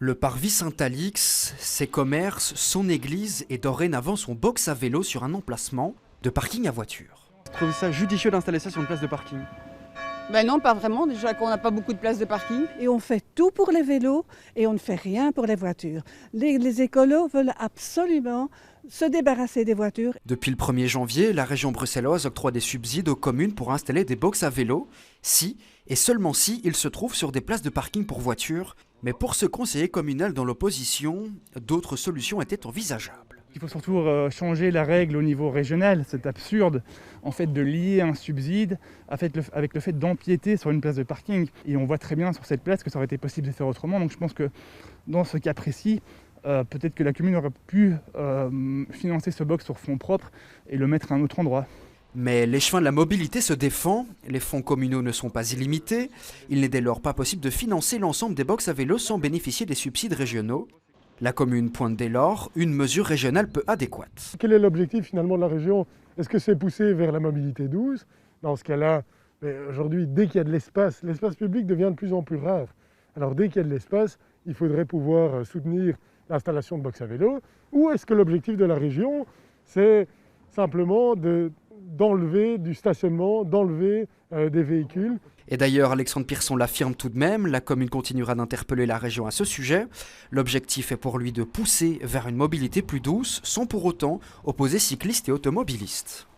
Le parvis Saint-Alix, ses commerces, son église et dorénavant son box à vélo sur un emplacement de parking à voiture. Vous trouvez ça judicieux d'installer ça sur une place de parking? Ben non, pas vraiment, déjà qu'on n'a pas beaucoup de places de parking. Et on fait tout pour les vélos et on ne fait rien pour les voitures. Les écolos veulent absolument se débarrasser des voitures. Depuis le 1er janvier, la région bruxelloise octroie des subsides aux communes pour installer des box à vélo, si et seulement si ils se trouvent sur des places de parking pour voitures. Mais pour ce conseiller communal dans l'opposition, d'autres solutions étaient envisageables. Il faut surtout changer la règle au niveau régional. C'est absurde en fait de lier un subside avec le fait d'empiéter sur une place de parking. Et on voit très bien sur cette place que ça aurait été possible de faire autrement. Donc je pense que dans ce cas précis, peut-être que la commune aurait pu financer ce box sur fonds propres et le mettre à un autre endroit. Mais l'échevin de la mobilité se défend, les fonds communaux ne sont pas illimités, il n'est dès lors pas possible de financer l'ensemble des box à vélo sans bénéficier des subsides régionaux. La commune pointe dès lors une mesure régionale peu adéquate. Quel est l'objectif finalement de la région? Est-ce que c'est pousser vers la mobilité douce? Dans ce cas-là, aujourd'hui, dès qu'il y a de l'espace public devient de plus en plus rare. Alors dès qu'il y a de l'espace, il faudrait pouvoir soutenir l'installation de box à vélo. Ou est-ce que l'objectif de la région, c'est simplement d'enlever du stationnement, d'enlever des véhicules? Et d'ailleurs, Alexandre Pierson l'affirme tout de même, la commune continuera d'interpeller la région à ce sujet. L'objectif est pour lui de pousser vers une mobilité plus douce, sans pour autant opposer cyclistes et automobilistes.